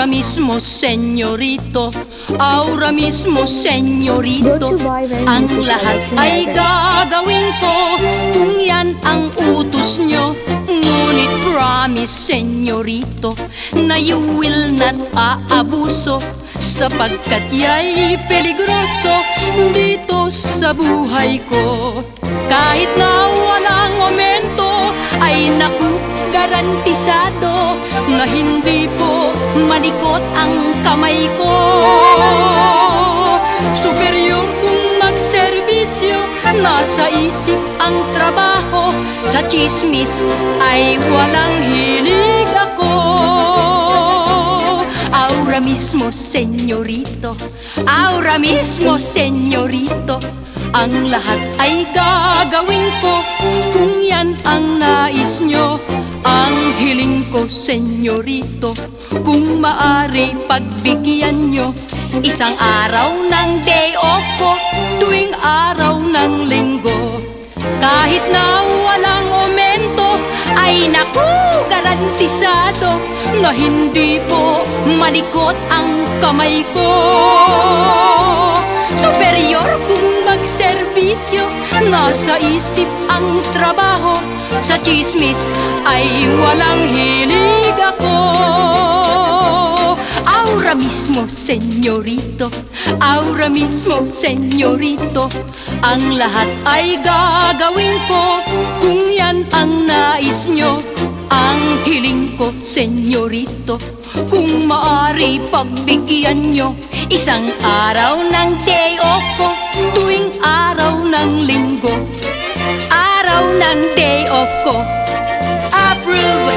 Ahora mismo, senyorito, ahora mismo, senyorito, ang lahat ay gagawin ko kung yan ang utos nyo. Ngunit promise, senyorito, na you will not aabuso, sapagkat ya'y peligroso dito sa buhay ko. Kahit na walang momento, ay naku, garantisado na hindi po malikot ang kamay ko. Superior kung magserbisyo, nasa isip ang trabaho, sa chismis ay walang hilig ako. Ahora mismo, senyorito, ahora mismo, senyorito, ang lahat ay gagawin ko kung yan ang nais nyo. Ang hiling ko, senyorito, kung maari pagbigyan nyo isang araw ng day off ko tuwing araw ng linggo. Kahit na walang momento, ay naku, garantisado na hindi po malikot ang kamay ko. Superior kung magserbisyo, nasa isip ang trabaho, sa chismis ay walang hilig ako. Ahora mismo, senyorito, ahora mismo, senyorito, ang lahat ay gagawin ko kung yan ang nais nyo. Ang hiling ko, senyorito, kung maari pagbigyan nyo isang araw ng day off ko tuwing araw ng linggo. Araw ng day off ko, approve,